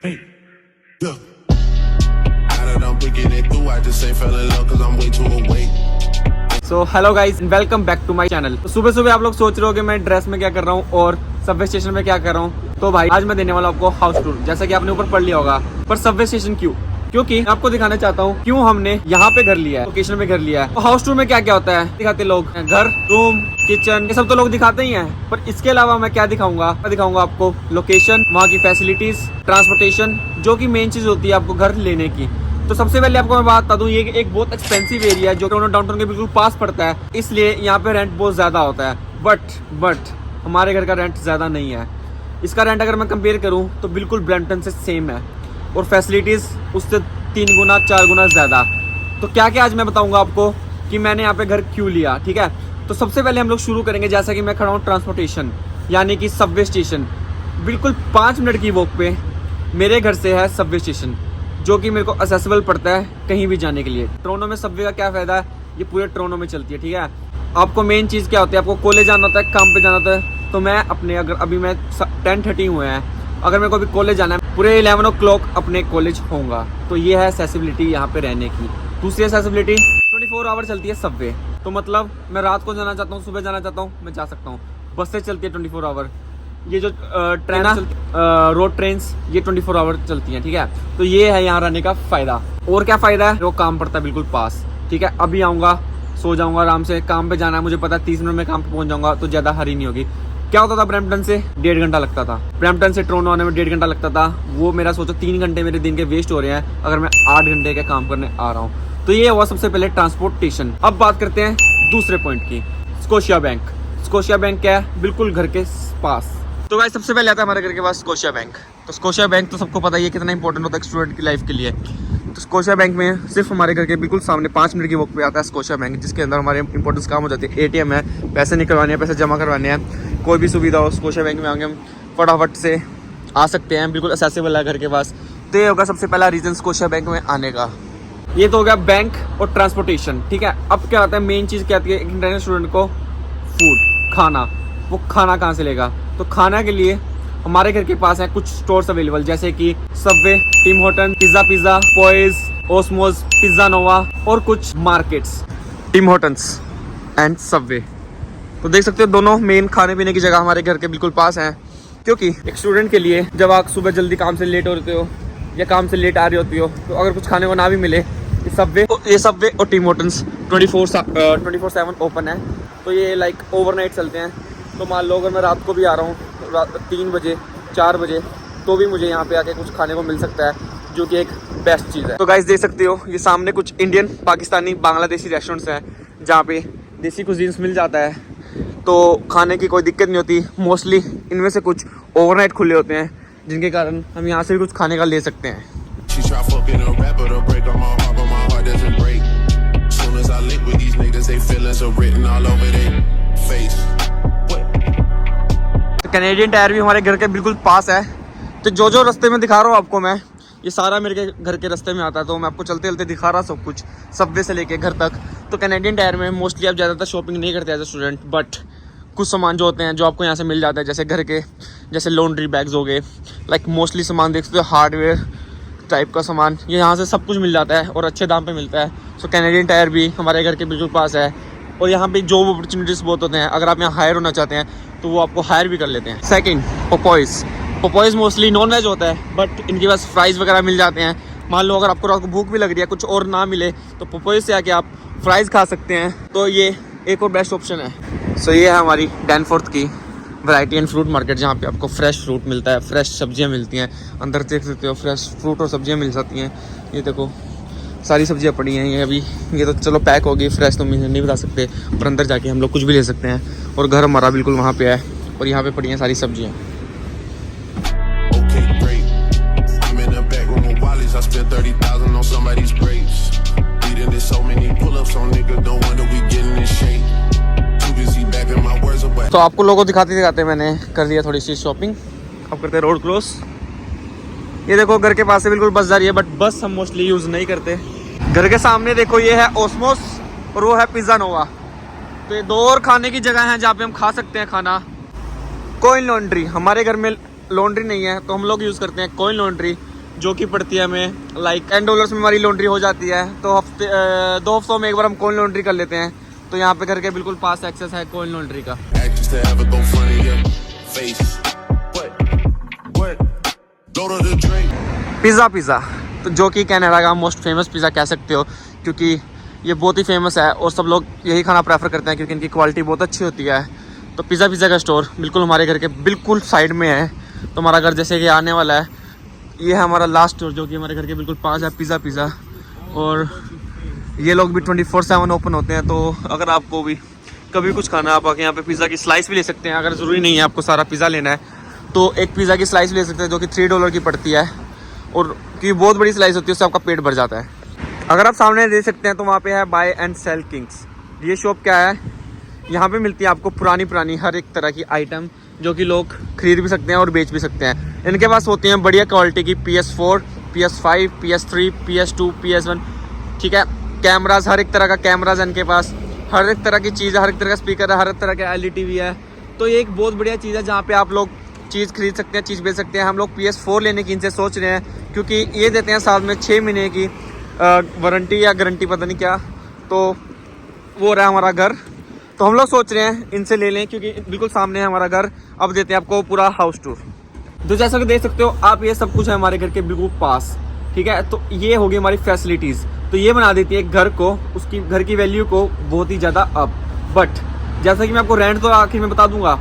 Hey, yeah. How did I'm picking it through? I just ain't fell in love cause I'm way too awake. So hello guys, welcome back to my channel. तो सुबह सुबह आप लोग सोच रहे हो कि मैं ड्रेस में क्या कर रहा हूँ और सबवे स्टेशन में क्या कर रहा हूँ। तो भाई आज मैं देने वाला हूँ आपको हाउस टूर, जैसा कि आपने ऊपर पढ़ लिया होगा। पर सबवे स्टेशन क्यों? क्योंकि मैं आपको दिखाना चाहता हूँ क्यों हमने यहाँ पे घर लिया है, लोकेशन में घर लिया है। तो हाउस टूर में क्या क्या होता है दिखाते लोग, घर, रूम, किचन, ये सब तो लोग दिखाते ही हैं। पर इसके अलावा मैं क्या दिखाऊंगा? मैं दिखाऊंगा आपको लोकेशन, वहाँ की फैसिलिटीज, ट्रांसपोर्टेशन, जो की मेन चीज होती है आपको घर लेने की। तो सबसे पहले आपको मैं बात बता दूं, ये एक बहुत एक्सपेंसिव एरिया है जो टोरंटो डाउनटाउन के बिल्कुल पास पड़ता है, इसलिए यहाँ पे रेंट बहुत ज़्यादा होता है। बट हमारे घर का रेंट ज़्यादा नहीं है। इसका रेंट अगर मैं कंपेयर करूँ तो बिल्कुल ब्रैम्पटन से सेम है और फैसिलिटीज़ उससे 3 गुना 4 गुना ज़्यादा। तो क्या क्या आज मैं बताऊँगा आपको कि मैंने यहाँ पे घर क्यों लिया, ठीक है। तो सबसे पहले हम लोग शुरू करेंगे, जैसा कि मैं खड़ा हूँ ट्रांसपोर्टेशन, यानी कि सबवे स्टेशन। बिल्कुल 5 मिनट की वॉक पे मेरे घर से है सबवे स्टेशन, जो कि मेरे को असेसिबल पड़ता है कहीं भी जाने के लिए। टोरंटो में सबवे का क्या फ़ायदा है, ये पूरे टोरंटो में चलती है, ठीक है। आपको मेन चीज़ क्या होती है, आपको कॉलेज जाना होता है, काम पे जाना होता है। तो मैं अपने अगर अभी मैं 10:30 हुए हैं, अगर मेरे को अभी कॉलेज जाना है, पूरे 11 o'clock अपने कॉलेज होऊंगा। तो ये है असेसिबिलिटी यहाँ पे रहने की। दूसरी असेसिबिलिटी 24 आवर चलती है सबवे। तो मतलब मैं रात को जाना चाहता हूँ, सुबह जाना चाहता हूँ, मैं जा सकता हूँ। बस से चलती है 24 आवर। ये जो ट्रेन रोड ट्रेन्स, ये 24 आवर चलती हैं, ठीक है। तो ये है यहाँ रहने का फ़ायदा। और क्या फ़ायदा है, वो काम पड़ता है बिल्कुल पास, ठीक है। अभी आऊँगा, सो जाऊँगा आराम से, काम पे जाना है, मुझे पता है 30 मिनट में काम पे पहुँच जाऊँगा, तो ज़्यादा हरी नहीं होगी। क्या होता था, ब्रैम्पटन से 1.5 घंटा लगता था, ब्रैम्पटन से टोरंटो आने में 1.5 घंटा लगता था। वो मेरा सोचो 3 घंटे मेरे दिन के वेस्ट हो रहे हैं अगर मैं 8 घंटे का काम करने आ रहा हूँ। तो ये हुआ सबसे पहले ट्रांसपोर्टेशन। अब बात करते हैं दूसरे पॉइंट की, स्कोशिया बैंक। स्कोशिया बैंक क्या है, बिल्कुल घर के पास। तो भाई सबसे पहले आता है हमारे घर के पास स्कोशिया बैंक। तो स्कोशिया बैंक तो सबको पता ही है कितना इंपॉर्टेंट होता है स्टूडेंट की लाइफ के लिए। तो स्कोशिया बैंक में सिर्फ हमारे घर के बिल्कुल सामने 5 मिनट की वॉक पे आता है स्कोशिया बैंक, जिसके अंदर हमारे इंपॉर्टेंस काम हो जाते हैं। ATM है, पैसे निकलवाने हैं, पैसे जमा करवाने हैं, कोई भी सुविधा हो स्कोशिया बैंक में आगे हम फटाफट से आ सकते हैं, बिल्कुल एक्सेसिबल है घर के पास। तो ये होगा सबसे पहला रीज़न स्कोशिया बैंक में आने का। ये तो हो गया बैंक और ट्रांसपोर्टेशन, ठीक है। अब क्या आता है, मेन चीज़ क्या आती है एक इंटरनेशनल स्टूडेंट को, फूड, खाना। वो खाना कहाँ से लेगा? तो खाना के लिए हमारे घर के पास है कुछ स्टोर्स अवेलेबल, जैसे कि सबवे, टिम हॉर्टन, पिज़्ज़ा, पॉइज, ओस्मोस, पिज़्ज़ा नोवा और कुछ markets, Tim Hortons and Subway. तो देख सकते हो दोनों मेन खाने पीने की जगह हमारे घर के बिल्कुल पास हैं। क्योंकि एक स्टूडेंट के लिए जब आप सुबह जल्दी काम से लेट होते हो या काम से लेट आ रही होती हो, तो अगर कुछ खाने को ना भी मिले, ये सबवे और टिम हॉर्टन्स 24/7 ओपन है। तो ये लाइक ओवरनाइट चलते हैं। तो मान लो अगर मैं रात को भी आ रहा हूँ 3 बजे 4 बजे, तो भी मुझे यहाँ पे आके कुछ खाने को मिल सकता है, जो कि एक बेस्ट चीज़ है। तो गाइस देख सकते हो ये सामने कुछ इंडियन, पाकिस्तानी, बांग्लादेशी रेस्टोरेंट्स हैं जहाँ पे देसी कुजीन्स मिल जाता है। तो खाने की कोई दिक्कत नहीं होती। मोस्टली इनमें से कुछ ओवरनाइट खुले होते हैं, जिनके कारण हम यहाँ से भी कुछ खाने का ले सकते हैं। कैनेडियन टायर भी हमारे घर के बिल्कुल पास है। तो जो रास्ते में दिखा रहा हूँ आपको मैं, ये सारा मेरे घर के रास्ते में आता है। तो मैं आपको चलते चलते दिखा रहा सब कुछ, सबवे से लेके घर तक। तो कैनेडियन टायर में मोस्टली आप ज़्यादातर शॉपिंग नहीं करते एज ए स्टूडेंट, बट कुछ सामान जो होते हैं जो आपको यहाँ से मिल जाता है, जैसे घर के, जैसे लॉन्ड्री बैग्स हो गए, लाइक मोस्टली सामान देख सकते हो, हार्डवेयर टाइप का सामान, ये यहाँ से सब कुछ मिल जाता है और अच्छे दाम पे मिलता है। सो कैनेडियन टायर भी हमारे घर के बिल्कुल पास है। और यहाँ पे जॉब अपॉर्चुनिटीज़ बहुत होते हैं। अगर आप यहाँ हायर होना चाहते हैं तो वो आपको हायर भी कर लेते हैं। सेकंड, पोपॉइज़ मोस्टली नॉन वेज होता है, बट इनके पास फ्राइज़ वगैरह मिल जाते हैं। मान लो अगर आपको रात को भूख भी लग रही है, कुछ और ना मिले, तो पोपॉइज़ से आके आप फ्राइज़ खा सकते हैं। तो ये एक और बेस्ट ऑप्शन है। सो ये है हमारी डैनफोर्थ की वैरायटी एंड फ्रूट मार्केट, जहाँ पे आपको फ्रेश फ्रूट मिलता है, फ्रेश सब्जियाँ मिलती हैं। अंदर देख सकते हो फ्रेश फ्रूट और सब्जियाँ मिल जाती हैं। ये देखो सारी सब्जियाँ पड़ी हैं। ये अभी ये तो चलो पैक होगी, फ्रेश तो नहीं बता सकते, पर अंदर जाके हम लोग कुछ भी ले सकते हैं। और घर हमारा बिल्कुल वहाँ पे है और यहाँ पे पड़ी हैं सारी सब्जियाँ। तो आपको लोगों को दिखाते दिखाते मैंने कर लिया थोड़ी सी शॉपिंग। अब करते हैं रोड क्रॉस। ये देखो घर के पास से बिल्कुल बस जा रही है, बट बस हम मोस्टली यूज़ नहीं करते। घर के सामने देखो ये है ओस्मोस और वो है पिज़्ज़ा नोवा। तो ये 2 और खाने की जगह हैं जहाँ पे हम खा सकते हैं खाना। कोइन लॉन्ड्री, हमारे घर में लॉन्ड्री नहीं है तो हम लोग यूज़ करते हैं कोइन लॉन्ड्री। जो कि पड़ती है हमें लाइक $10 में हमारी लॉन्ड्री हो जाती है। तो हफ्ते 2 हफ्तों में एक बार हम कोइन लॉन्ड्री कर लेते हैं। तो यहाँ पे घर के बिल्कुल पास एक्सेस है कोइन लॉन्ड्री का। Actions to have it go front of your face. What? Go to the drink. Pizza तो जो कि कनाडा का मोस्ट फेमस पिज़्ज़ा कह सकते हो, क्योंकि ये बहुत ही फेमस है और सब लोग यही खाना प्रेफर करते हैं क्योंकि इनकी क्वालिटी बहुत अच्छी होती है। तो पिज़्ज़ा का स्टोर बिल्कुल हमारे घर के बिल्कुल साइड में है। तो हमारा घर जैसे कि आने वाला है, ये है हमारा लास्ट स्टोर जो कि हमारे घर के बिल्कुल पास है पिज़्ज़ा। और ये लोग भी 24/7 ओपन होते हैं। तो अगर आपको भी कभी कुछ खाना है, आप आके यहाँ पे पिज़्ज़ा की स्लाइस भी ले सकते हैं। अगर ज़रूरी नहीं है आपको सारा पिज़्ज़ा लेना है, तो एक पिज़्ज़ा की स्लाइस भी ले सकते हैं जो कि $3 की पड़ती है। और क्योंकि बहुत बड़ी स्लाइस होती है, उससे आपका पेट भर जाता है। अगर आप सामने देख सकते हैं तो वहाँ पे है बाय एंड सेल किंग्स। ये शॉप क्या है, यहाँ पे मिलती है आपको पुरानी हर एक तरह की आइटम जो कि लोग खरीद भी सकते हैं और बेच भी सकते हैं। इनके पास होती हैं बढ़िया क्वालिटी की PS4, PS5, PS3, PS2, PS1, ठीक है। कैमराज, हर एक तरह का कैमराज है इनके पास, हर एक तरह की चीज़ है, हर एक तरह का स्पीकर है, हर एक तरह का LED TV है। तो ये एक बहुत बढ़िया चीज़ है जहाँ पे आप लोग चीज़ खरीद सकते हैं, चीज़ बेच सकते हैं। हम लोग PS4 लेने की इनसे सोच रहे हैं क्योंकि ये देते हैं साथ में 6 महीने की वारंटी या गारंटी, पता नहीं क्या। तो वो रहा हमारा घर। तो हम लोग सोच रहे हैं इनसे ले लें क्योंकि बिल्कुल सामने है हमारा घर। अब देते हैं आपको पूरा हाउस टूर। तो जैसा कि देख सकते हो आप, ये सब कुछ है हमारे घर के बिल्कुल पास, ठीक है। तो ये होगी हमारी फैसिलिटीज़। तो ये बना देती है घर को, उसकी घर की वैल्यू को बहुत ही ज़्यादा अप। बट जैसा कि मैं आपको रेंट तो आखिर में बता दूंगा,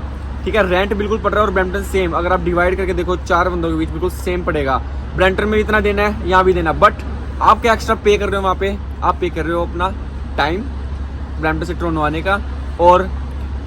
ठीक है। रेंट बिल्कुल पड़ रहा है और ब्रैम्पटन सेम। अगर आप डिवाइड करके देखो 4 बंदों के बीच बिल्कुल सेम पड़ेगा। ब्रैम्पटन में इतना देना है, यहाँ भी देना। बट आप क्या एक्स्ट्रा पे कर रहे हो वहाँ पे, आप पे कर रहे हो अपना टाइम ब्रैम्पटन से टोरंटो आने का, और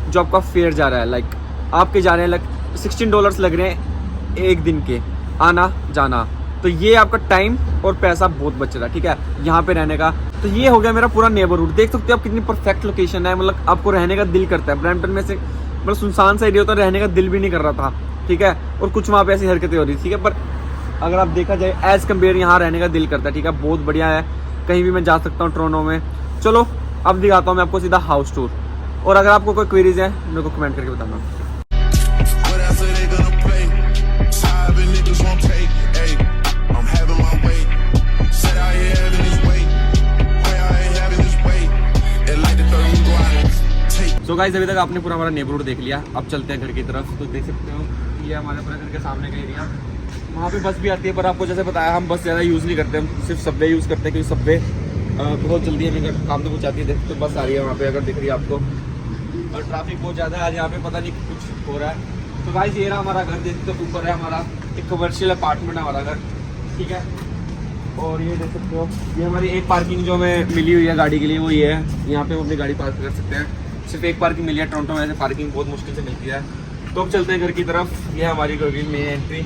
जो आपका फेयर जा रहा है, लाइक आपके जा रहे हैं लाइक $16 लग रहे हैं एक दिन के आना जाना। तो ये आपका टाइम और पैसा बहुत बच रहा है, ठीक है, यहाँ पे रहने का। तो ये हो गया मेरा पूरा नेबरहुड। देख सकते हो आप कितनी परफेक्ट लोकेशन है, मतलब आपको रहने का दिल करता है। ब्रैम्पटन में से मतलब सुनसान सा एरिया होता है, रहने का दिल भी नहीं कर रहा था, ठीक है। और कुछ वहाँ पे ऐसी हरकतें हो रही थी, ठीक है। पर अगर आप देखा जाए एज कम्पेयर, यहाँ रहने का दिल करता है, ठीक है। बहुत बढ़िया है, कहीं भी मैं जा सकता हूँ टोरंटो में। चलो अब दिखाता हूँ मैं आपको सीधा हाउस टूर। और अगर आपको कोई क्वेरीज है मेरे को कमेंट करके बताना। What else are they gonna play? Sorry, niggas won't take. Hey, I'm having my way. Said I ain't having this way. Way I ain't having this way. And like the third go out. Take. So guys, अभी तक आपने पूरा हमारा neighbourhood देख लिया। अब चलते हैं घर की तरफ। तो देख सकते हो ये हमारे पूरे घर के सामने का एरिया। वहाँ पे बस भी आती है, पर आपको जैसे बताया हम बस ज़्यादा यूज़ नहीं करते, हम सिर्फ सबवे यूज़ करते हैं क्योंकि सबवे बहुत जल्दी हमें काम तो पहुँचाती है। देखते बस आ रही है वहाँ पे, अगर दिख रही है आपको। और ट्रैफिक बहुत ज़्यादा है आज यहाँ पे, पता नहीं कुछ हो रहा है। तो गाइस ये रहा हमारा घर, देखते हो ऊपर है हमारा एक कमर्शियल अपार्टमेंट है हमारा घर, ठीक है। और ये देख सकते हो ये हमारी एक पार्किंग जो हमें मिली हुई है गाड़ी के लिए, वो ये है। यहाँ पे हम अपनी गाड़ी पार्क कर सकते हैं। सिर्फ एक पार्किंग मिली है, टोरंटो में ऐसे पार्किंग बहुत मुश्किल से मिलती है। तो अब चलते हैं घर की तरफ। ये हमारी घर की मेन एंट्री।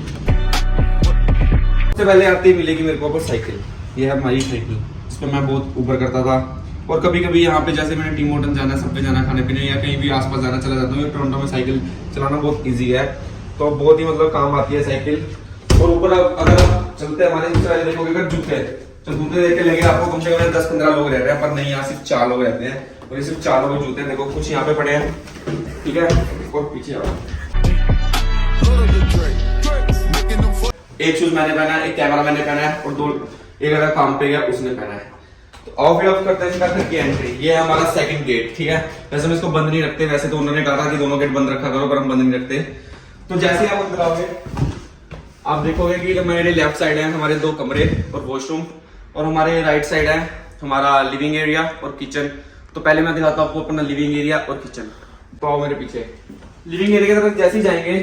सबसे पहले आते ही मिलेगी मेरे को ऊपर साइकिल। ये है हमारी साइकिल, इस पर मैं बहुत ऊपर करता था। और कभी कभी यहाँ पे जैसे मैंने टीम होटल जाना, सब पे जाना, खाने पीने या कहीं भी आसपास जाना, चला जाता हूँ। टोरंटो में साइकिल चलाना बहुत ईजी है, तो बहुत ही मतलब काम आती है साइकिल। और ऊपर अगर आप चलते हैं हमारे पीछे देखोगे अगर जूते, तो जूते देख के लगे आपको कम से कम 10-15 लोग रह रहे हैं, पर नहीं, यहाँ सिर्फ 4 लोग रहते हैं। और ये सिर्फ 4 लोग के जूते हैं। देखो कुछ यहाँ पे पड़े हैं, ठीक है। और पीछे आओ, एक शूज मैंने पहना है, एक कैमरा मैंने पहना है, और एक अगर काम पे गया उसने पहना है। तो ऑफ करते हैं इसका घर की एंट्री। ये है हमारा सेकंड गेट, ठीक है। वैसे हम इसको बंद नहीं रखते, वैसे तो उन्होंने कहा था कि दोनों गेट बंद रखा करो, पर हम बंद नहीं रखते। तो जैसे ही आप अंदर आओगे आप देखोगे कि मेरे लेफ्ट साइड है हमारे 2 कमरे और वॉशरूम, और हमारे राइट साइड है हमारा लिविंग एरिया और किचन। तो पहले मैं दिखाता हूँ आपको अपना लिविंग एरिया और किचन। तो आओ मेरे पीछे। लिविंग एरिया की तरफ जैसे ही जाएंगे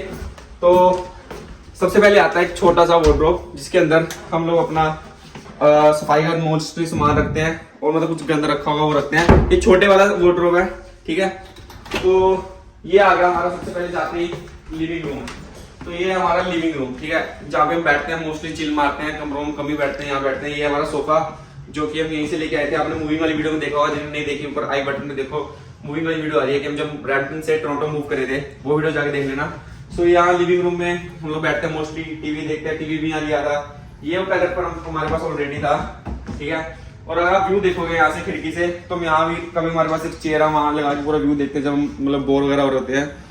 तो सबसे पहले आता है एक छोटा सा वार्डरोब, जिसके अंदर हम लोग अपना सफाई का मोस्टली सामान रखते हैं, और मतलब कुछ गंदा रखा होगा वो रखते हैं। ये छोटे वाला वार्डरोब है, ठीक है। तो ये आ गया हमारा सबसे पहले जाते ही लिविंग रूम। तो ये है हमारा लिविंग रूम, ठीक है, जहाँ पे हम बैठते हैं, मोस्टली चिल मारते हैं, कमरों में कम ही बैठते हैं, यहाँ बैठते हैं। ये हमारा सोफा जो कि हम यहीं से लेके आए थे। आपने मूवी वाली वीडियो में देखा होगा, जिन्होंने नहीं देखी ऊपर आई बटन में देखो, मूवी वाली वीडियो आ रही है कि हम जब ब्रैम्पटन से टोरंटो मूव करे थे, वो वीडियो जाके देख लेना। सो यहाँ लिविंग रूम में हम लोग बैठते हैं, मोस्टली टीवी देखते हैं। टीवी भी यहाँ लिया था, ये पैलेट पर हमारे पास ऑलरेडी था, ठीक है। और अगर आप व्यू देखोगे यहाँ से खिड़की से, तो यहाँ भी कभी हमारे पास एक चेयर है, वहां लगा के पूरा व्यू देखते हैं जब हम मतलब बोर वगैरह हो रहे होते हैं।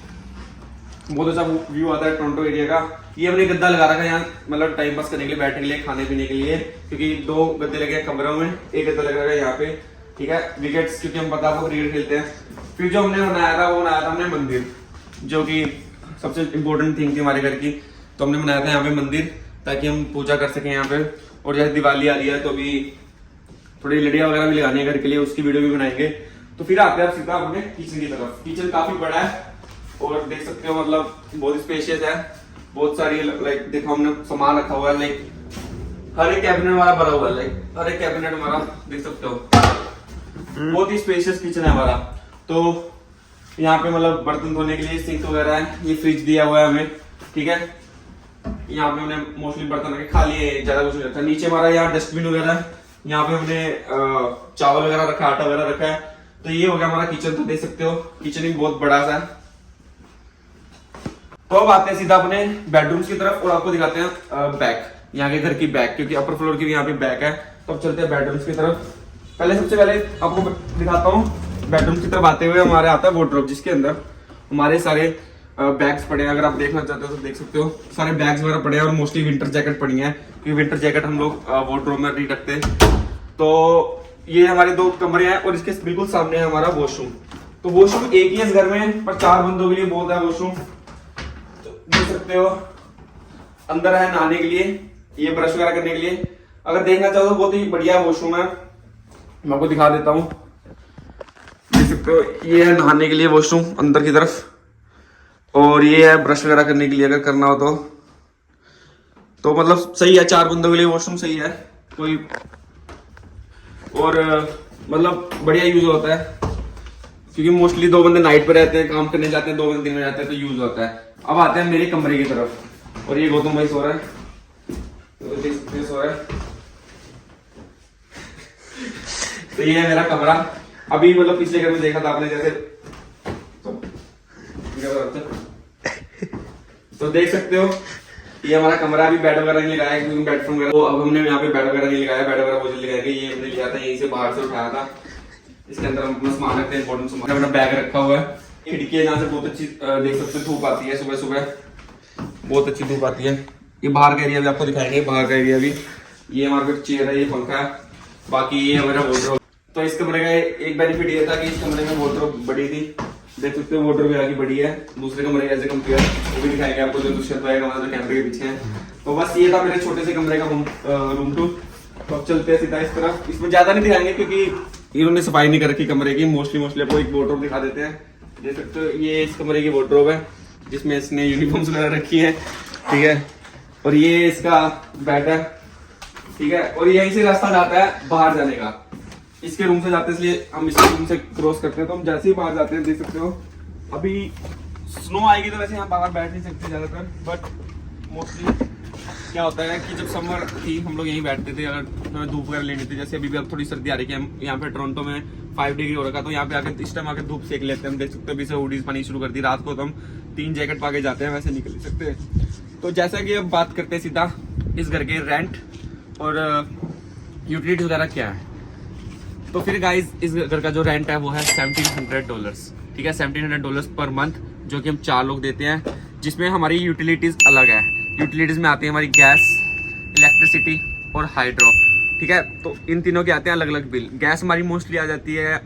बहुत अच्छा व्यू आता है टोरंटो एरिया का। ये हमने गद्दा लगा रखा है यहाँ, मतलब टाइम पास करने के लिए, बैठने के लिए, खाने पीने के लिए, क्योंकि 2 गद्दे लगे हैं कमरों में, एक गद्दा लगा है यहाँ पे, ठीक है। विकेट्स, क्योंकि हम पता आपको क्रिकेट खेलते हैं। फिर जो हमने बनाया था वो बनाया था हमने मंदिर, जो कि सबसे इम्पोर्टेंट थिंग थी हमारे घर की। तो हमने बनाया था यहाँ पे मंदिर, ताकि हम पूजा कर सकें यहाँ पे। और जैसे दिवाली आ रही है तो अभी थोड़ी लड़ियाँ वगैरह भी लगानी है घर के लिए, उसकी वीडियो भी बनाएंगे। तो फिर आते हैं सीधा अपने किचन की तरफ। किचन काफी बड़ा है और देख सकते हो मतलब बहुत स्पेशियस है, बहुत सारी लाइक देखो हमने सामान रखा हुआ है, लाइक हर एक कैबिनेट हमारा भरा हुआ है, लाइक हर एक कैबिनेट हमारा देख सकते हो। बहुत ही स्पेशियस किचन है हमारा। तो यहाँ पे मतलब बर्तन धोने के लिए सिंक वगैरह है, ये फ्रिज दिया हुआ है हमें, ठीक है। यहाँ पे हमने मोस्टली बर्तन रखे, खाली है, ज्यादा कुछ नहीं रखा। नीचे हमारा यहाँ डस्टबिन वगैरह है, यहाँ पे हमने चावल वगैरह रखा, आटा वगैरह रखा है। तो ये हो गया हमारा किचन। तो देख सकते हो किचन भी बहुत बड़ा सा है। तो अब आते हैं सीधा अपने बेडरूम्स की तरफ और आपको दिखाते हैं बैक, यहाँ के घर की बैक, क्योंकि अपर फ्लोर की भी यहाँ पे बैक है। तो अब चलते हैं बेडरूम्स की तरफ। सबसे पहले आपको दिखाता हूँ बेडरूम की तरफ आते हुए हमारे आता है वार्डरोब, जिसके अंदर हमारे सारे बैग्स पड़े हैं। अगर आप देखना चाहते हो तो देख सकते हो, सारे बैग्स वगैरह पड़े हैं और मोस्टली विंटर जैकेट पड़ी हैं, क्योंकि विंटर जैकेट हम लोग वार्डरोब में नहीं रखते। तो ये हमारे 2 कमरे हैं और इसके बिल्कुल सामने है हमारा वॉशरूम। तो वॉशरूम एक ही है इस घर में, पर 4 बंदों के लिए बहुत है वॉशरूम। देख सकते हो अंदर है नहाने के लिए, ये ब्रश वगैरह करने के लिए। अगर देखना चाहो तो बहुत ही बढ़िया वॉशरूम है, मैं आपको दिखा देता हूँ। देख सकते हो ये है नहाने के लिए वॉशरूम अंदर की तरफ, और ये है ब्रश वगैरह करने के लिए अगर करना हो तो मतलब सही है, 4 बंदों के लिए वॉशरूम सही है कोई। और मतलब बढ़िया यूज होता है, क्योंकि मोस्टली 2 बंदे नाइट पे रहते हैं, काम करने जाते हैं, 2 बंदे दिन में जाते हैं, तो यूज होता है। अब आते हैं मेरे कमरे की तरफ, और ये गौतम भाई सो रहा है, तो देख सकते हैं सो रहा है। तो ये है मेरा कमरा। अभी मतलब पिछले घर में देखा था आपने जैसे, तो देख सकते हो ये हमारा कमरा। अभी बेड वगैरह नहीं लगाया क्योंकि बेडरूम वगैरह, तो अब हमने यहाँ पे बेड वगैरह नहीं लगाया, बेड वगैरह बहुत जल्दी लगाएंगे। ये हमने लिया था यहीं से, बाहर से उठाया था। इसके अंदर हम अपना सामान रखते हैं, इंपॉर्टेंट सामान, अपना बैग रखा हुआ है। खिड़की है जहाँ से बहुत अच्छी देख सकते हो धूप आती है, सुबह सुबह बहुत अच्छी धूप आती है। ये बाहर का एरिया भी आपको दिखाएंगे, बाहर का एरिया भी। ये हमारे पास चेयर है, ये पंखा है, बाकी ये हमारा वार्डरोब। तो इस कमरे का एक बेनिफिट ये था कि इस कमरे में वार्डरोब बड़ी थी, देख सकते हो वार्डरोब यहाँ की बड़ी है दूसरे कमरे ऐसे कंपेयर, वो भी दिखाएंगे आपको जो दूसरे कमरा जो कैमरे के पीछे है। तो बस ये था मेरे छोटे से कमरे का रूम टूर। तो अब चलते हैं सीधा इस तरफ। इसमें ज्यादा नहीं दिखाएंगे क्योंकि इन्होंने सफाई नहीं कर रखी कमरे की। मोस्टली आपको एक वार्डरोब दिखा देते हैं। देख सकते हो ये इस कमरे की वार्डरोब है, जिसमें इसने यूनिफॉर्म्स वगैरह रखी है, ठीक है। और ये इसका बेड है, ठीक है। और यहीं से रास्ता जाता है बाहर जाने का, इसके रूम से जाते हैं, इसलिए हम इसके रूम से क्रॉस करते हैं। तो हम जैसे ही बाहर जाते हैं देख सकते हो, अभी स्नो आएगी तो वैसे यहाँ बाहर बैठ नहीं सकते ज्यादातर, बट मोस्टली क्या होता है कि जब समर थी हम लोग यहीं बैठते थे, अगर हमें धूप वगैरह लेनी थी। जैसे अभी भी अब थोड़ी सर्दी आ रही है, हम यहाँ पे टोरंटो में 5 डिग्री हो रखा, तो यहाँ पे आकर इस टाइम आकर धूप सेक लेते हैं। हम देख सकते हो अभी से हुडीज पानी शुरू कर दी। रात को तो हम 3 जैकेट पा के जाते हैं, वैसे निकल सकते हैं। तो जैसा कि अब बात करते हैं सीधा इस घर के रेंट और यूटिलिटीज वगैरह क्या है। तो फिर गाइज इस घर का जो रेंट है वो है $1700, ठीक है, $1700 पर मंथ, जो कि हम 4 लोग देते हैं, जिसमें हमारी यूटिलिटीज अलग है। यूटिलिटीज में आती है हमारी गैस, इलेक्ट्रिसिटी और हाइड्रो, ठीक है। तो इन तीनों के आते हैं अलग अलग बिल। गैस हमारी मोस्टली आ जाती है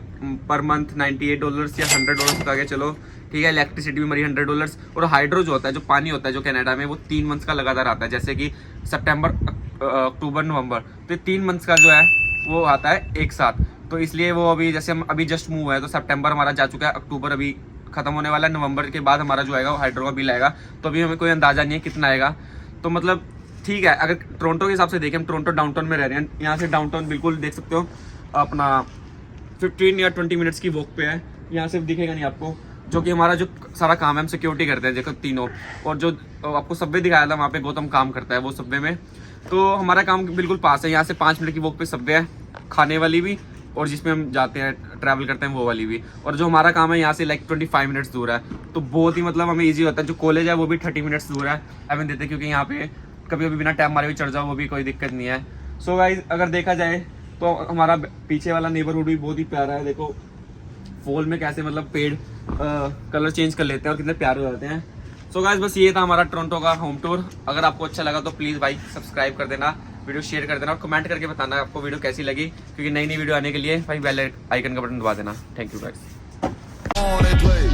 पर मंथ $98 या $100 बता के चलो, ठीक है। इलेक्ट्रिसिटी भी हमारी $100, और हाइड्रो जो होता है, जो पानी होता है जो कनाडा में, वो 3 मंथ्स का लगातार आता है, जैसे कि सितंबर, अक्टूबर, नवंबर। तो 3 मंथ्स का जो है वो आता है एक साथ। तो इसलिए वो अभी जैसे हम अभी जस्ट मूव है, तो सितंबर हमारा जा चुका है, अक्टूबर अभी खत्म होने वाला है, नवंबर के बाद हमारा जो आएगा वो हाइड्रो का बिल आएगा। तो अभी हमें कोई अंदाजा नहीं है कितना आएगा। तो मतलब ठीक है, अगर टोरंटो के हिसाब से देखें, हम टोरंटो डाउनटाउन में रह रहे हैं, यहाँ से डाउनटाउन बिल्कुल देख सकते हो अपना 15 या 20 मिनट्स की वॉक पे है। यहाँ से दिखेगा नहीं आपको, जो कि हमारा जो सारा काम है हम सिक्योरिटी करते हैं देखो तीनों। और जो आपको सबवे दिखाया था वहाँ पे गौतम काम करता है वो सबवे में, तो हमारा काम बिल्कुल पास है। यहाँ से 5 मिनट की वॉक पे सबवे है, खाने वाली भी, और जिसमें हम जाते हैं ट्रैवल करते हैं वो वाली भी। और जो हमारा काम है यहाँ से लाइक 25 मिनट्स दूर है, तो बहुत ही मतलब हमें ईजी होता है। जो कॉलेज है वो भी 30 मिनट्स दूर है, हमें देते हैं, क्योंकि यहाँ पे कभी कभी बिना टाइम मारे भी चढ़ जाओ, वो भी कोई दिक्कत नहीं है। सो गाइस अगर देखा जाए तो हमारा पीछे वाला नेबरहुड भी बहुत ही प्यारा है। देखो फॉल में कैसे मतलब पेड़ कलर चेंज कर लेते हैं और कितने प्यारे हो जाते हैं। सो गाइस बस ये था हमारा टोरंटो का होम टूर। अगर आपको अच्छा लगा तो प्लीज भाई सब्सक्राइब कर देना, वीडियो शेयर कर देना और कमेंट करके बताना आपको वीडियो कैसी लगी, क्योंकि नई नई वीडियो आने के लिए भाई बेल आइकन का बटन दबा देना। Thank you guys. On they play.